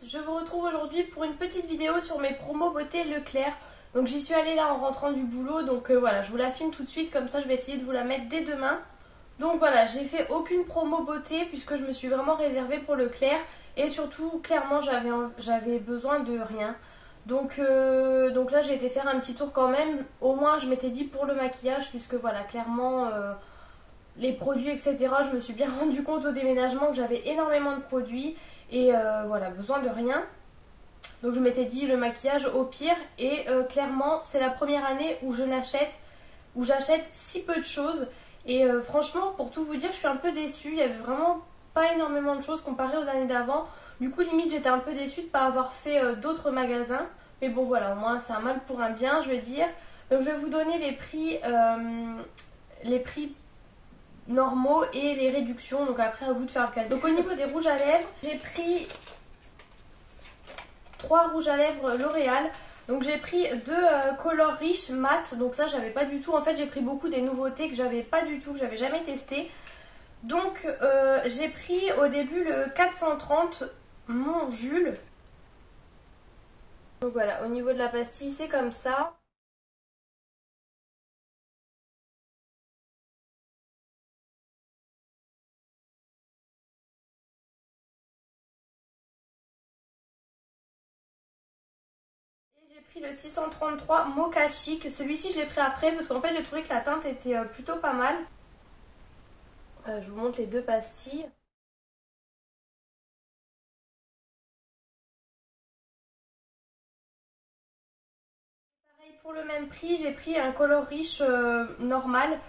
je vous retrouve aujourd'hui pour une petite vidéo sur mes promos beauté Leclerc. Donc j'y suis allée là en rentrant du boulot, donc voilà, je vous la filme tout de suite, comme ça je vais essayer de vous la mettre dès demain. Donc voilà, j'ai fait aucune promo beauté puisque je me suis vraiment réservée pour Leclerc. Et surtout, clairement, j'avais besoin de rien. Donc là j'ai été faire un petit tour quand même. Au moins je m'étais dit pour le maquillage, puisque voilà, clairement les produits etc. Je me suis bien rendu compte au déménagement que j'avais énormément de produits. Et voilà, besoin de rien. Donc je m'étais dit le maquillage au pire. Et clairement c'est la première année où j'achète si peu de choses. Et franchement, pour tout vous dire, je suis un peu déçue. Il y avait vraiment pas énormément de choses comparé aux années d'avant. Du coup, limite, j'étais un peu déçue de ne pas avoir fait d'autres magasins. Mais bon, voilà, au moins, c'est un mal pour un bien, je veux dire. Donc, je vais vous donner les prix normaux et les réductions. Donc, après, à vous de faire le calcul. Donc, au niveau des rouges à lèvres, j'ai pris 3 rouges à lèvres L'Oréal. Donc j'ai pris 2 Color Rich mat, donc ça j'avais pas du tout. En fait j'ai pris beaucoup des nouveautés que j'avais pas du tout, que j'avais jamais testé. Donc j'ai pris au début le 430 Mon Jules. Donc voilà, au niveau de la pastille c'est comme ça. J'ai pris le 633 Mocha Chic. Celui-ci je l'ai pris après parce qu'en fait j'ai trouvé que la teinte était plutôt pas mal. Je vous montre les 2 pastilles. Pareil, pour le même prix, j'ai pris un Color Rich normal.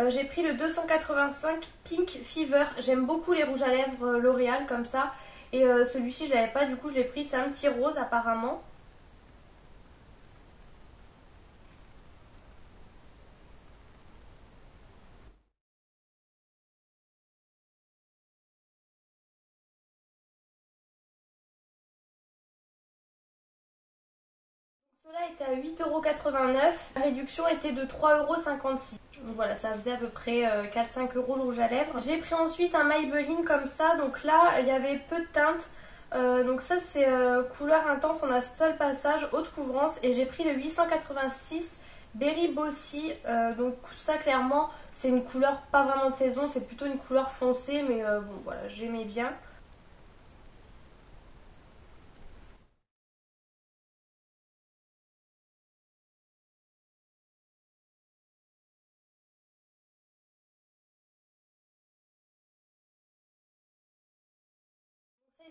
J'ai pris le 285 Pink Fever. J'aime beaucoup les rouges à lèvres L'Oréal comme ça. Et celui-ci je l'avais pas, du coup je l'ai pris. C'est un petit rose apparemment. Cela était à 8,89 €. La réduction était de 3,56 €. Donc voilà, ça faisait à peu près 4-5 € le rouge à lèvres. J'ai pris ensuite un Maybelline comme ça. Donc là, il y avait peu de teintes. Donc ça c'est couleur intense, on a seul passage, haute couvrance. Et j'ai pris le 886 Berry Bossy. Donc ça clairement, c'est une couleur pas vraiment de saison, c'est plutôt une couleur foncée. Mais bon voilà, j'aimais bien.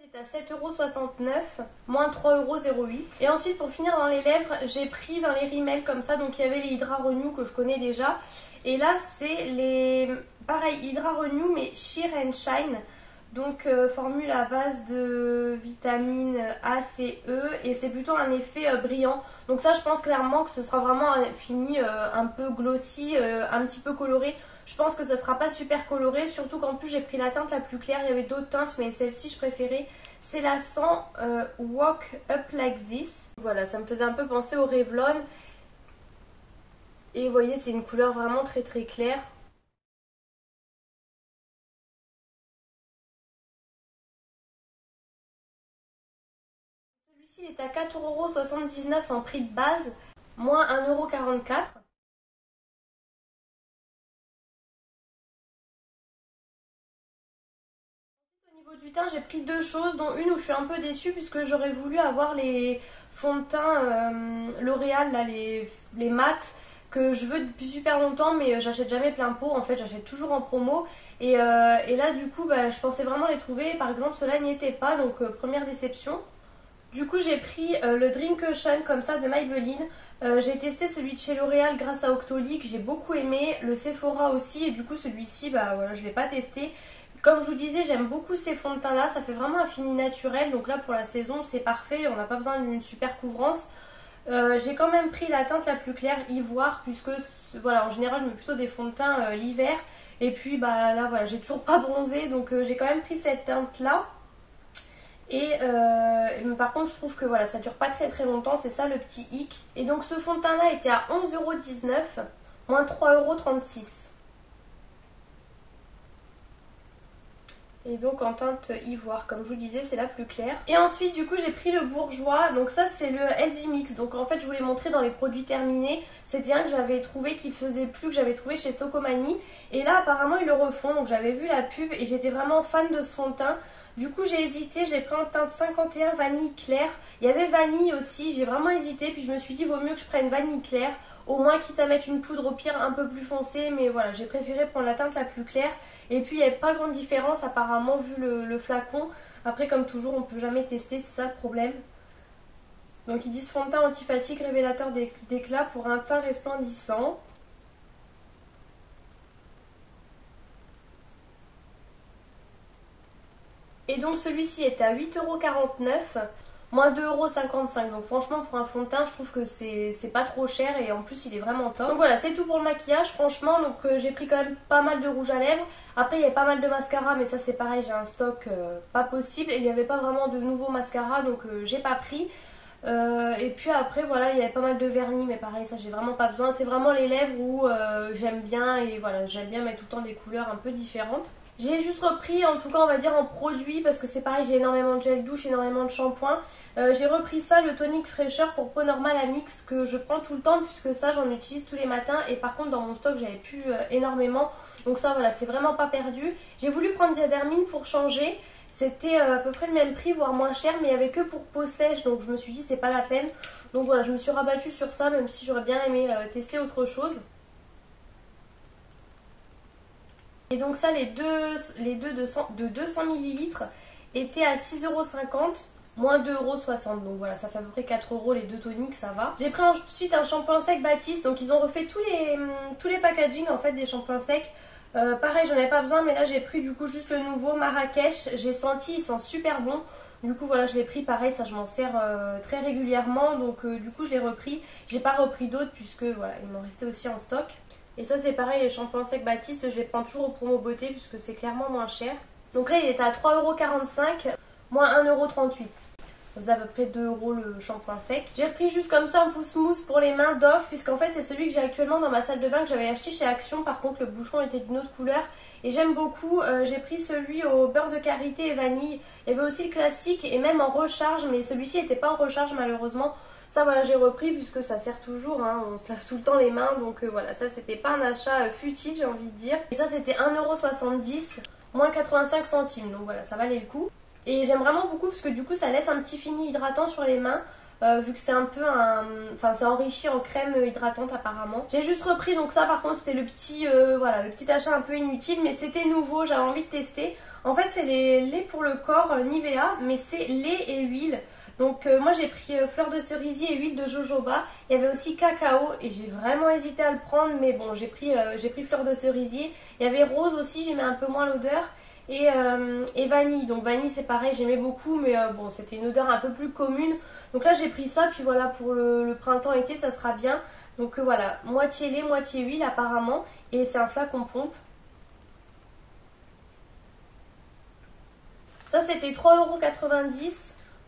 Il était à 7,69 €, moins 3,08 €. Et ensuite, pour finir dans les lèvres, j'ai pris dans les rimels comme ça. Donc il y avait les Hydra Renew que je connais déjà. Et là, c'est les pareil Hydra Renew mais Sheer and Shine. Donc formule à base de vitamine A, C, E. Et c'est plutôt un effet brillant. Donc ça, je pense clairement que ce sera vraiment fini un peu glossy, un petit peu coloré. Je pense que ça sera pas super coloré, surtout qu'en plus j'ai pris la teinte la plus claire. Il y avait d'autres teintes, mais celle-ci je préférais. C'est la 100 Walk Up Like This. Voilà, ça me faisait un peu penser au Revlon. Et vous voyez, c'est une couleur vraiment très très claire. Celui-ci il est à 4,79 € en prix de base, moins 1,44 €. Au niveau du teint, j'ai pris 2 choses, dont une où je suis un peu déçue puisque j'aurais voulu avoir les fonds de teint L'Oréal, là, les mats que je veux depuis super longtemps, mais j'achète jamais plein pot. En fait, j'achète toujours en promo. Et là, du coup, bah, je pensais vraiment les trouver. Par exemple, cela n'y était pas, donc première déception. Du coup, j'ai pris le Dream Cushion comme ça de Maybelline. J'ai testé celui de chez L'Oréal grâce à Octoly que j'ai beaucoup aimé, le Sephora aussi, et du coup celui-ci, bah voilà, je ne l'ai pas testé. Comme je vous disais, j'aime beaucoup ces fonds de teint là, ça fait vraiment un fini naturel, donc là pour la saison c'est parfait, on n'a pas besoin d'une super couvrance. J'ai quand même pris la teinte la plus claire, ivoire, puisque voilà, en général je mets plutôt des fonds de teint l'hiver. Et puis bah là voilà, j'ai toujours pas bronzé, donc j'ai quand même pris cette teinte là. Et par contre je trouve que voilà, ça dure pas très très longtemps, c'est ça le petit hic. Et donc ce fond de teint là était à 11,19 €, moins 3,36 €. Et donc en teinte ivoire, comme je vous disais, c'est la plus claire. Et ensuite du coup j'ai pris le Bourjois, donc ça c'est le Healthy Mix. Donc en fait je vous l'ai montré dans les produits terminés. C'était un que j'avais trouvé qui faisait plus, que j'avais trouvé chez Stocomanie. Et là apparemment ils le refont, donc j'avais vu la pub et j'étais vraiment fan de ce fond de teint. Du coup j'ai hésité, je l'ai pris en teinte 51 vanille claire. Il y avait vanille aussi, j'ai vraiment hésité, puis je me suis dit vaut mieux que je prenne vanille claire. Au moins quitte à mettre une poudre au pire un peu plus foncée, mais voilà, j'ai préféré prendre la teinte la plus claire. Et puis il n'y avait pas grande différence apparemment vu le flacon. Après comme toujours on peut jamais tester, c'est ça le problème. Donc ils disent fond de teint anti-fatigue révélateur d'éclat pour un teint resplendissant. Et donc celui-ci est à 8,49€. Moins 2,55€. Donc franchement pour un fond de teint je trouve que c'est pas trop cher et en plus il est vraiment top. Donc voilà, c'est tout pour le maquillage franchement. Donc j'ai pris quand même pas mal de rouge à lèvres. Après il y a pas mal de mascara mais ça c'est pareil, j'ai un stock pas possible. Et il n'y avait pas vraiment de nouveaux mascara donc j'ai pas pris. Et puis après voilà, il y avait pas mal de vernis mais pareil ça j'ai vraiment pas besoin. C'est vraiment les lèvres où j'aime bien et voilà, j'aime bien mettre tout le temps des couleurs un peu différentes. J'ai juste repris, en tout cas on va dire en produit, parce que c'est pareil, j'ai énormément de gel douche, énormément de shampoing. J'ai repris ça, le tonique fraîcheur pour peau normale à mix, que je prends tout le temps, puisque ça j'en utilise tous les matins. Et par contre dans mon stock j'avais plus énormément, donc ça voilà, c'est vraiment pas perdu. J'ai voulu prendre Diadermine pour changer. C'était à peu près le même prix, voire moins cher, mais il n'y avait que pour peau sèche, donc je me suis dit c'est pas la peine. Donc voilà, je me suis rabattue sur ça, même si j'aurais bien aimé tester autre chose. Et donc ça, les deux de 200 ml étaient à 6,50€, moins 2,60€. Donc voilà, ça fait à peu près 4€ les deux toniques, ça va. J'ai pris ensuite un shampoing sec Baptiste. Donc ils ont refait tous les packaging en fait des shampoings secs. Pareil, j'en avais pas besoin, mais là j'ai pris du coup juste le nouveau Marrakech. J'ai senti, il sent super bon. Du coup voilà, je l'ai pris, pareil, ça je m'en sers très régulièrement. Donc du coup je l'ai repris. J'ai pas repris d'autres puisque voilà, il m'en restait aussi en stock. Et ça c'est pareil, les shampoings secs Baptiste, je les prends toujours au promo beauté puisque c'est clairement moins cher. Donc là il était à 3,45€, moins 1,38€. Ça faisait à peu près 2€ le shampoing sec. J'ai pris juste comme ça un pouce mousse pour les mains d'Off, puisqu'en fait c'est celui que j'ai actuellement dans ma salle de bain que j'avais acheté chez Action. Par contre le bouchon était d'une autre couleur et j'aime beaucoup. J'ai pris celui au beurre de karité et vanille. Il y avait aussi le classique et même en recharge, mais celui-ci n'était pas en recharge malheureusement. Ça voilà, j'ai repris puisque ça sert toujours, hein, on se lave tout le temps les mains, donc voilà, ça c'était pas un achat futile j'ai envie de dire. Et ça c'était 1,70€, moins 85 centimes, donc voilà, ça valait le coup. Et j'aime vraiment beaucoup parce que du coup ça laisse un petit fini hydratant sur les mains. Vu que c'est un peu enfin c'est enrichi en crème hydratante apparemment. J'ai juste repris, donc ça par contre c'était le petit voilà, le petit achat un peu inutile, mais c'était nouveau, j'avais envie de tester. En fait c'est les laits pour le corps Nivea, mais c'est lait et huile. Donc moi j'ai pris fleur de cerisier et huile de jojoba. Il y avait aussi cacao et j'ai vraiment hésité à le prendre, mais bon j'ai pris fleur de cerisier. Il y avait rose aussi, j'aimais un peu moins l'odeur. Et vanille, donc vanille c'est pareil, j'aimais beaucoup, mais bon c'était une odeur un peu plus commune. Donc là j'ai pris ça, puis voilà, pour le printemps-été ça sera bien. Donc voilà, moitié lait, moitié huile apparemment, et c'est un flacon pompe. Ça c'était 3,90€,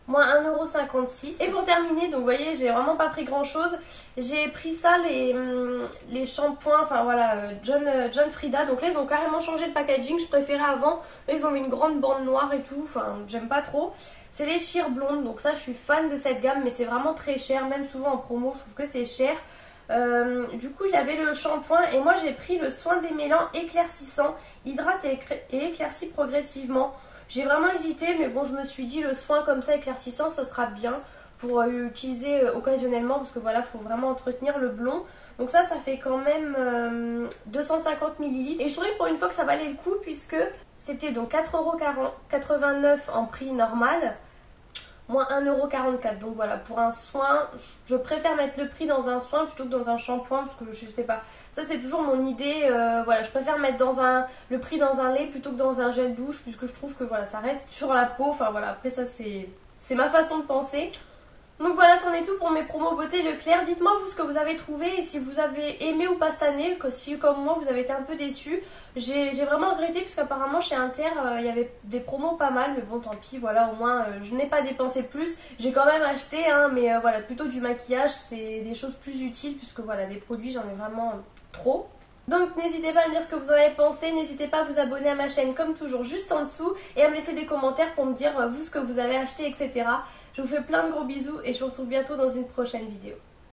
moins 1,56€. Et pour terminer, donc vous voyez, j'ai vraiment pas pris grand chose. J'ai pris ça, les shampoings, enfin voilà, John Frieda. Donc là ils ont carrément changé le packaging, je préférais avant. Là ils ont mis une grande bande noire et tout, enfin j'aime pas trop. C'est les Sheer Blonde, donc ça je suis fan de cette gamme, mais c'est vraiment très cher, même souvent en promo je trouve que c'est cher. Du coup il y avait le shampoing et moi j'ai pris le soin démêlant éclaircissant, hydrate et éclaircit progressivement. J'ai vraiment hésité, mais bon je me suis dit le soin comme ça éclaircissant ça sera bien pour utiliser occasionnellement, parce que voilà, faut vraiment entretenir le blond. Donc ça fait quand même 250 ml et je trouvais pour une fois que ça valait le coup, puisque c'était donc 4,89€ en prix normal, moins 1,44€. Donc voilà, pour un soin, je préfère mettre le prix dans un soin plutôt que dans un shampoing, parce que je sais pas, ça c'est toujours mon idée. Voilà, je préfère mettre le prix dans un lait plutôt que dans un gel douche, puisque je trouve que voilà, ça reste sur la peau. Enfin voilà, après ça c'est ma façon de penser. Donc voilà, c'en est tout pour mes promos beauté Leclerc. Dites-moi vous ce que vous avez trouvé et si vous avez aimé ou pas cette année, que si comme moi vous avez été un peu déçus. J'ai vraiment regretté puisqu'apparemment chez Inter il y avait des promos pas mal, mais bon tant pis, voilà, au moins je n'ai pas dépensé plus. J'ai quand même acheté, hein, mais voilà, plutôt du maquillage, c'est des choses plus utiles puisque voilà, des produits j'en ai vraiment trop. Donc n'hésitez pas à me dire ce que vous en avez pensé, n'hésitez pas à vous abonner à ma chaîne comme toujours juste en dessous et à me laisser des commentaires pour me dire vous ce que vous avez acheté, etc. Je vous fais plein de gros bisous et je vous retrouve bientôt dans une prochaine vidéo.